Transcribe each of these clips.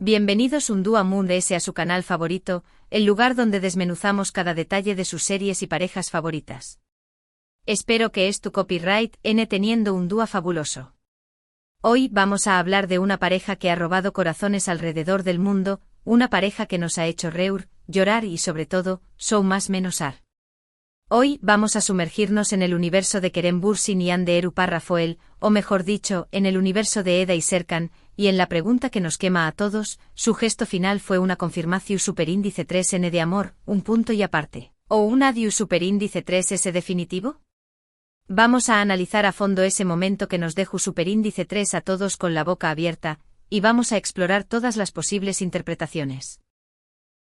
Bienvenidos un día a su canal favorito, el lugar donde desmenuzamos cada detalle de sus series y parejas favoritas. Espero que tu copyright teniendo un día fabuloso. Hoy vamos a hablar de una pareja que ha robado corazones alrededor del mundo, una pareja que nos ha hecho reír, llorar y sobre todo, más menos ar. Hoy vamos a sumergirnos en el universo de Kerem Bürsin y Hande Erupar Rafael, o mejor dicho, en el universo de Eda y Serkan, y en la pregunta que nos quema a todos, ¿su gesto final fue una confirmación superíndice 3N de amor, un punto y aparte, o un adiós superíndice 3S definitivo? Vamos a analizar a fondo ese momento que nos dejó superíndice 3 a todos con la boca abierta, y vamos a explorar todas las posibles interpretaciones.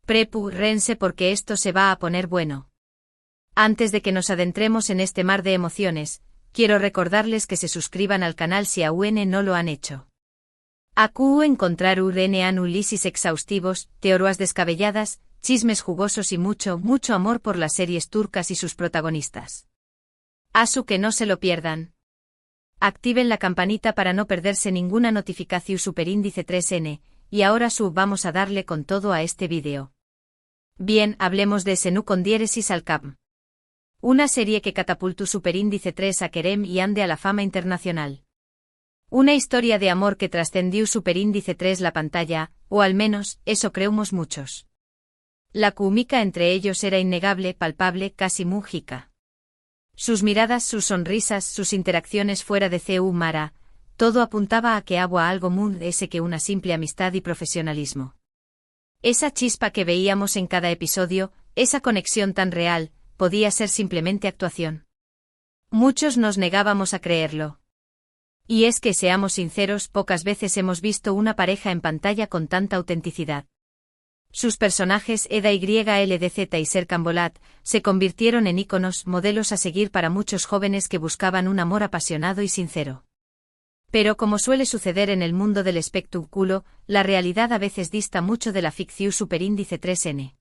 Prepárense porque esto se va a poner bueno. Antes de que nos adentremos en este mar de emociones, quiero recordarles que se suscriban al canal si aún no lo han hecho. Aquí encontrar análisis exhaustivos, teorías descabelladas, chismes jugosos y mucho amor por las series turcas y sus protagonistas. Que no se lo pierdan. Activen la campanita para no perderse ninguna notificación superíndice 3N, y ahora vamos a darle con todo a este vídeo. Bien, hablemos de Senu con diéresis al cap. Una serie que catapultó superíndice 3 a Kerem y Hande a la fama internacional. Una historia de amor que trascendió superíndice 3 la pantalla, o al menos, eso creemos muchos. La química entre ellos era innegable, palpable, casi mágica. Sus miradas, sus sonrisas, sus interacciones fuera de CU Mara, todo apuntaba a que había algo más que una simple amistad y profesionalismo. Esa chispa que veíamos en cada episodio, esa conexión tan real, podía ser simplemente actuación. Muchos nos negábamos a creerlo. Y es que seamos sinceros, pocas veces hemos visto una pareja en pantalla con tanta autenticidad. Sus personajes Eda YLDZ y Serkan Bolat se convirtieron en íconos, modelos a seguir para muchos jóvenes que buscaban un amor apasionado y sincero. Pero como suele suceder en el mundo del espectáculo, la realidad a veces dista mucho de la ficción superíndice 3N.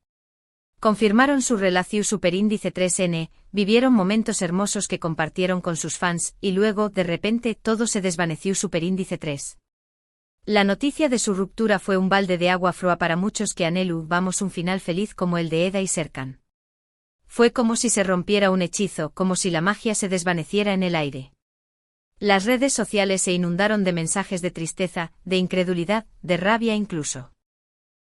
Confirmaron su relación superíndice 3N, vivieron momentos hermosos que compartieron con sus fans, y luego, de repente, todo se desvaneció superíndice 3. La noticia de su ruptura fue un balde de agua fría para muchos que vamos un final feliz como el de Eda y Serkan. Fue como si se rompiera un hechizo, como si la magia se desvaneciera en el aire. Las redes sociales se inundaron de mensajes de tristeza, de incredulidad, de rabia incluso.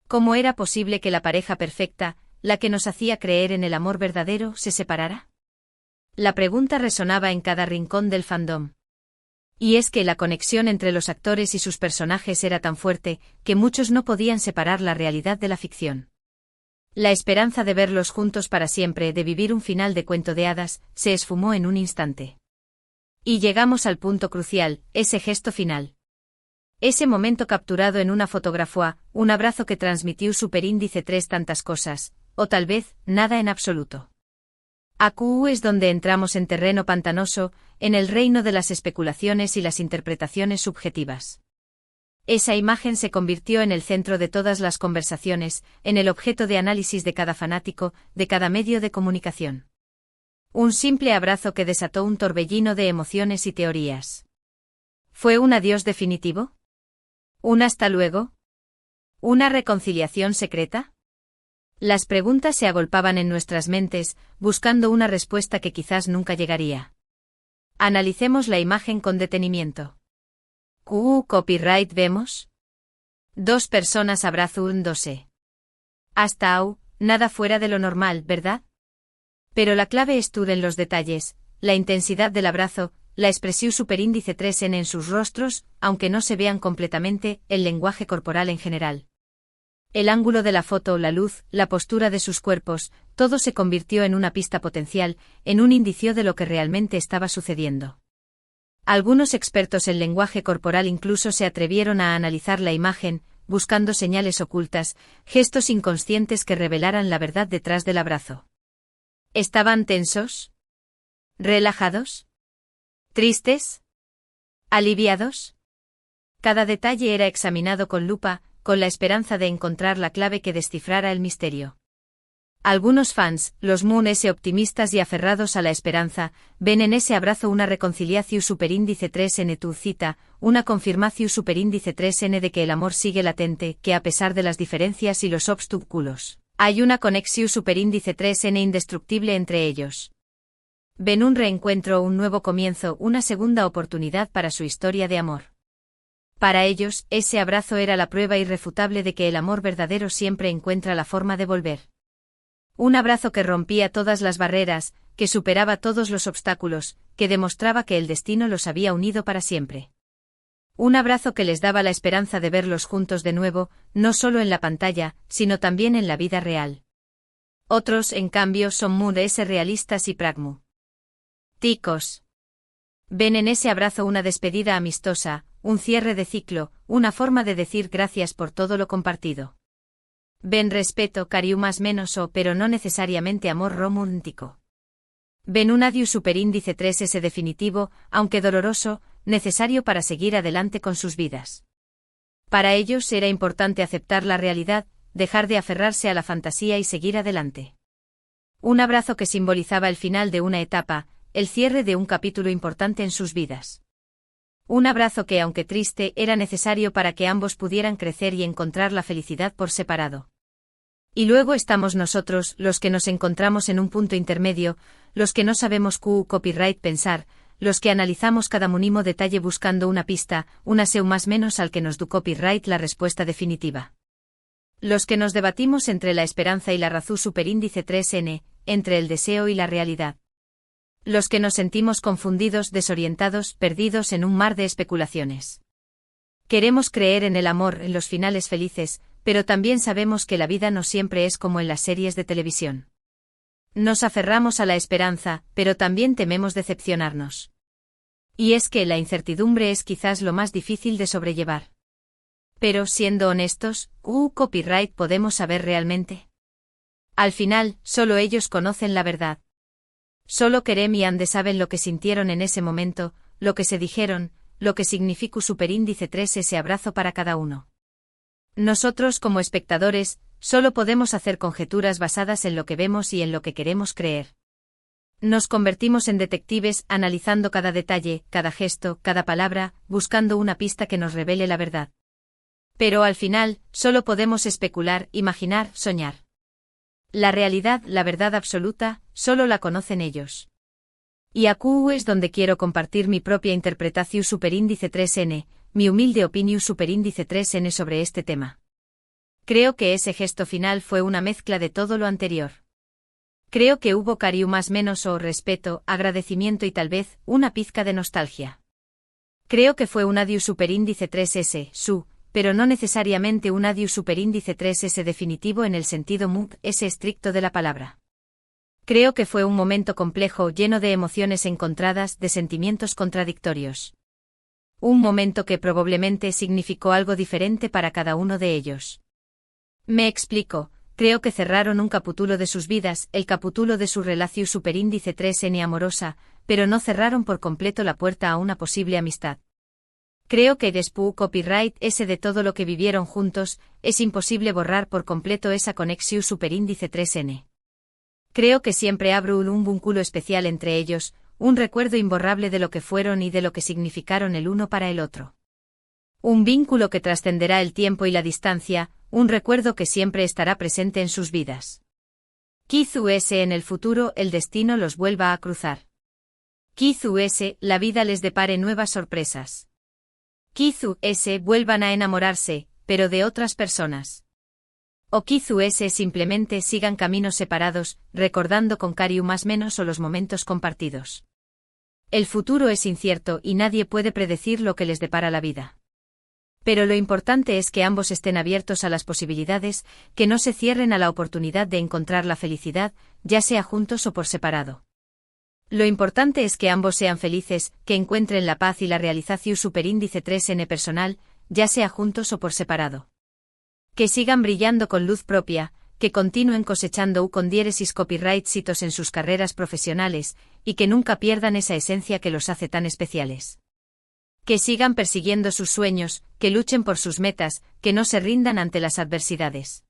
¿Cómo era posible que la pareja perfecta, la que nos hacía creer en el amor verdadero, se separara? La pregunta resonaba en cada rincón del fandom. Y es que la conexión entre los actores y sus personajes era tan fuerte, que muchos no podían separar la realidad de la ficción. La esperanza de verlos juntos para siempre, de vivir un final de cuento de hadas, se esfumó en un instante. Y llegamos al punto crucial, ese gesto final. Ese momento capturado en una fotografía, un abrazo que transmitió superíndice 3 tantas cosas, o tal vez, nada en absoluto. Aquí es donde entramos en terreno pantanoso, en el reino de las especulaciones y las interpretaciones subjetivas. Esa imagen se convirtió en el centro de todas las conversaciones, en el objeto de análisis de cada fanático, de cada medio de comunicación. Un simple abrazo que desató un torbellino de emociones y teorías. ¿Fue un adiós definitivo? ¿Un hasta luego? ¿Una reconciliación secreta? Las preguntas se agolpaban en nuestras mentes, buscando una respuesta que quizás nunca llegaría. Analicemos la imagen con detenimiento. Copyright vemos. Dos personas abrazándose. Hasta nada fuera de lo normal, ¿verdad? Pero la clave estuvo en los detalles, la intensidad del abrazo, la expresión superíndice 3N en sus rostros, aunque no se vean completamente, el lenguaje corporal en general. El ángulo de la foto, la luz, la postura de sus cuerpos, todo se convirtió en una pista potencial, en un indicio de lo que realmente estaba sucediendo. Algunos expertos en lenguaje corporal incluso se atrevieron a analizar la imagen, buscando señales ocultas, gestos inconscientes que revelaran la verdad detrás del abrazo. ¿Estaban tensos? ¿Relajados? ¿Tristes? ¿Aliviados? Cada detalle era examinado con lupa, con la esperanza de encontrar la clave que descifrara el misterio. Algunos fans, los Moon S optimistas y aferrados a la esperanza, ven en ese abrazo una reconciliación superíndice 3n tu cita, una confirmación superíndice 3n de que el amor sigue latente, que a pesar de las diferencias y los obstáculos, hay una conexión superíndice 3n indestructible entre ellos. Ven un reencuentro, un nuevo comienzo, una segunda oportunidad para su historia de amor. Para ellos, ese abrazo era la prueba irrefutable de que el amor verdadero siempre encuentra la forma de volver. Un abrazo que rompía todas las barreras, que superaba todos los obstáculos, que demostraba que el destino los había unido para siempre. Un abrazo que les daba la esperanza de verlos juntos de nuevo, no solo en la pantalla, sino también en la vida real. Otros, en cambio, son Moon S realistas y pragmáticos. Ven en ese abrazo una despedida amistosa, un cierre de ciclo, una forma de decir gracias por todo lo compartido. Ven respeto, cariño más menos pero no necesariamente amor romántico. Ven un adiós superíndice 3s definitivo, aunque doloroso, necesario para seguir adelante con sus vidas. Para ellos era importante aceptar la realidad, dejar de aferrarse a la fantasía y seguir adelante. Un abrazo que simbolizaba el final de una etapa, el cierre de un capítulo importante en sus vidas. Un abrazo que, aunque triste, era necesario para que ambos pudieran crecer y encontrar la felicidad por separado. Y luego estamos nosotros, los que nos encontramos en un punto intermedio, los que no sabemos copyright pensar, los que analizamos cada mínimo detalle buscando una pista, una seu más menos al que nos du copyright la respuesta definitiva. Los que nos debatimos entre la esperanza y la razón superíndice 3n, entre el deseo y la realidad. Los que nos sentimos confundidos, desorientados, perdidos en un mar de especulaciones. Queremos creer en el amor, en los finales felices, pero también sabemos que la vida no siempre es como en las series de televisión. Nos aferramos a la esperanza, pero también tememos decepcionarnos. Y es que la incertidumbre es quizás lo más difícil de sobrellevar. Pero, siendo honestos, copyright podemos saber realmente. Al final, solo ellos conocen la verdad. Solo Kerem y Ande saben lo que sintieron en ese momento, lo que se dijeron, lo que significa superíndice 3 ese abrazo para cada uno. Nosotros como espectadores, solo podemos hacer conjeturas basadas en lo que vemos y en lo que queremos creer. Nos convertimos en detectives analizando cada detalle, cada gesto, cada palabra, buscando una pista que nos revele la verdad. Pero al final, solo podemos especular, imaginar, soñar. La realidad, la verdad absoluta, solo la conocen ellos. Y aquí es donde quiero compartir mi propia interpretación superíndice 3n, mi humilde opinión superíndice 3n sobre este tema. Creo que ese gesto final fue una mezcla de todo lo anterior. Creo que hubo cariño más menos respeto, agradecimiento y tal vez, una pizca de nostalgia. Creo que fue un adiós superíndice 3s, pero no necesariamente un adiós superíndice 3s definitivo en el sentido ese estricto de la palabra. Creo que fue un momento complejo, lleno de emociones encontradas, de sentimientos contradictorios. Un momento que probablemente significó algo diferente para cada uno de ellos. Me explico, creo que cerraron un capítulo de sus vidas, el capítulo de su relación superíndice 3n amorosa, pero no cerraron por completo la puerta a una posible amistad. Creo que después copyright ese de todo lo que vivieron juntos, es imposible borrar por completo esa conexión superíndice 3n. Creo que siempre habrá un vínculo especial entre ellos, un recuerdo imborrable de lo que fueron y de lo que significaron el uno para el otro. Un vínculo que trascenderá el tiempo y la distancia, un recuerdo que siempre estará presente en sus vidas. Quizás en el futuro el destino los vuelva a cruzar. Quizás la vida les depare nuevas sorpresas. Quizás vuelvan a enamorarse, pero de otras personas. O quizás simplemente sigan caminos separados, recordando con cariño más menos los momentos compartidos. El futuro es incierto y nadie puede predecir lo que les depara la vida. Pero lo importante es que ambos estén abiertos a las posibilidades, que no se cierren a la oportunidad de encontrar la felicidad, ya sea juntos o por separado. Lo importante es que ambos sean felices, que encuentren la paz y la realización superíndice 3n personal, ya sea juntos o por separado. Que sigan brillando con luz propia, que continúen cosechando con diéresis copyright hitos en sus carreras profesionales, y que nunca pierdan esa esencia que los hace tan especiales. Que sigan persiguiendo sus sueños, que luchen por sus metas, que no se rindan ante las adversidades.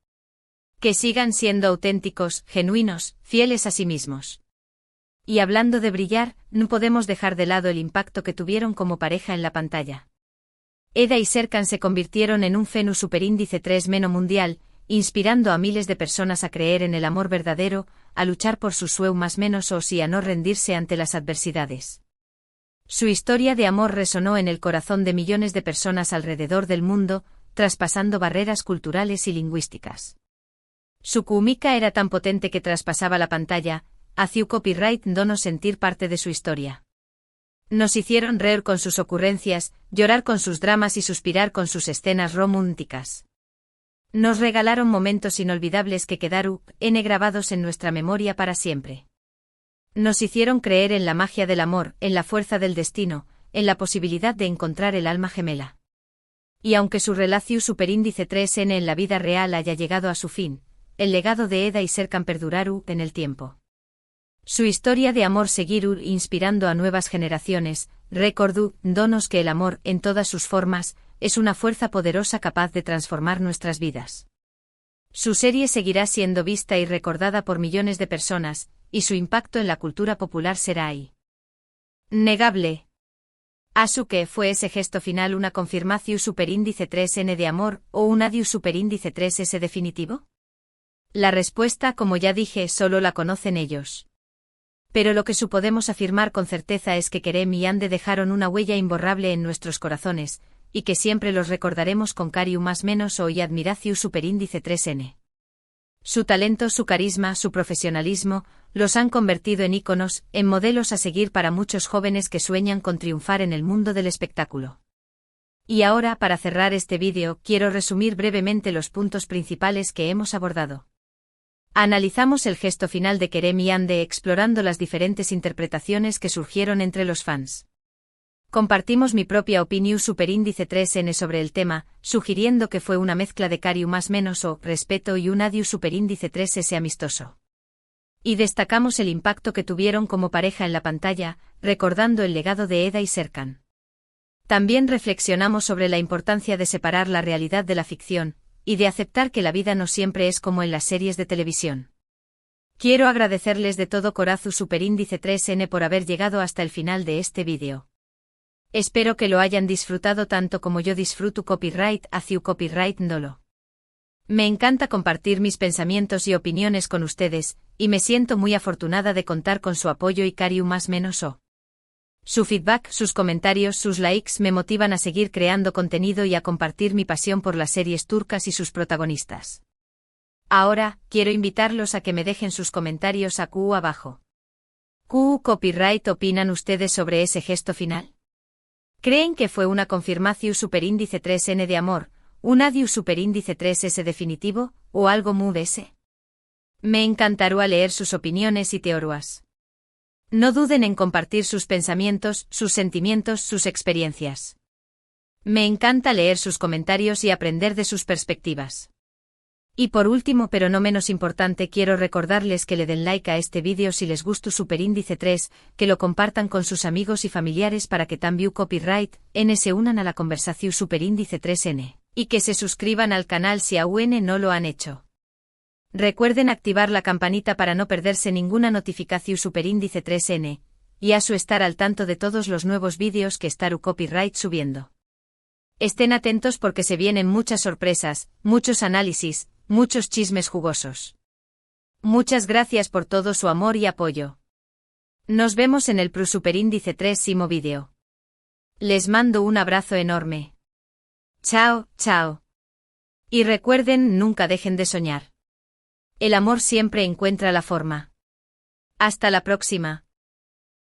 Que sigan siendo auténticos, genuinos, fieles a sí mismos. Y hablando de brillar, no podemos dejar de lado el impacto que tuvieron como pareja en la pantalla. Eda y Serkan se convirtieron en un Fenus superíndice 3 meno mundial, inspirando a miles de personas a creer en el amor verdadero, a luchar por sus sueños más menos y a no rendirse ante las adversidades. Su historia de amor resonó en el corazón de millones de personas alrededor del mundo, traspasando barreras culturales y lingüísticas. Su química era tan potente que traspasaba la pantalla, hacía copyright donos sentir parte de su historia. Nos hicieron reír con sus ocurrencias, llorar con sus dramas y suspirar con sus escenas románticas. Nos regalaron momentos inolvidables que quedaron grabados en nuestra memoria para siempre. Nos hicieron creer en la magia del amor, en la fuerza del destino, en la posibilidad de encontrar el alma gemela. Y aunque su relación superíndice 3N en la vida real haya llegado a su fin, el legado de Eda y Serkan perdurará en el tiempo. Su historia de amor seguirá inspirando a nuevas generaciones, recordó donos que el amor, en todas sus formas, es una fuerza poderosa capaz de transformar nuestras vidas. Su serie seguirá siendo vista y recordada por millones de personas, y su impacto en la cultura popular será ahí. Negable. ¿Asu fue ese gesto final una confirmación superíndice 3N de amor o un adiós superíndice 3S definitivo? La respuesta, como ya dije, solo la conocen ellos. Pero lo que podemos afirmar con certeza es que Kerem y Ande dejaron una huella imborrable en nuestros corazones, y que siempre los recordaremos con cariño más menos y admiración superíndice 3N. Su talento, su carisma, su profesionalismo, los han convertido en íconos, en modelos a seguir para muchos jóvenes que sueñan con triunfar en el mundo del espectáculo. Y ahora, para cerrar este vídeo, quiero resumir brevemente los puntos principales que hemos abordado. Analizamos el gesto final de Kerem y Ande explorando las diferentes interpretaciones que surgieron entre los fans. Compartimos mi propia opinión superíndice 3N sobre el tema, sugiriendo que fue una mezcla de cariño más menos respeto y un adiós superíndice 3S amistoso. Y destacamos el impacto que tuvieron como pareja en la pantalla, recordando el legado de Eda y Serkan. También reflexionamos sobre la importancia de separar la realidad de la ficción, y de aceptar que la vida no siempre es como en las series de televisión. Quiero agradecerles de todo corazón superíndice 3N por haber llegado hasta el final de este vídeo. Espero que lo hayan disfrutado tanto como yo disfruto copyright hacia copyright dolo. Me encanta compartir mis pensamientos y opiniones con ustedes, y me siento muy afortunada de contar con su apoyo y cariño más menos Su feedback, sus comentarios, sus likes me motivan a seguir creando contenido y a compartir mi pasión por las series turcas y sus protagonistas. Ahora, quiero invitarlos a que me dejen sus comentarios abajo. ¿Qué copyright opinan ustedes sobre ese gesto final? ¿Creen que fue una confirmación superíndice 3N de amor, un adiós superíndice 3S definitivo, o algo muy ese? Me encantará leer sus opiniones y teorías. No duden en compartir sus pensamientos, sus sentimientos, sus experiencias. Me encanta leer sus comentarios y aprender de sus perspectivas. Y por último pero no menos importante quiero recordarles que le den like a este vídeo si les gusta superíndice 3, que lo compartan con sus amigos y familiares para que también copyright N se unan a la conversación superíndice 3N, y que se suscriban al canal si aún no lo han hecho. Recuerden activar la campanita para no perderse ninguna notificación superíndice 3N, y a su estar al tanto de todos los nuevos vídeos que estará copyright subiendo. Estén atentos porque se vienen muchas sorpresas, muchos análisis, muchos chismes jugosos. Muchas gracias por todo su amor y apoyo. Nos vemos en el superíndice 3º vídeo. Les mando un abrazo enorme. Chao, chao. Y recuerden, nunca dejen de soñar. El amor siempre encuentra la forma. Hasta la próxima.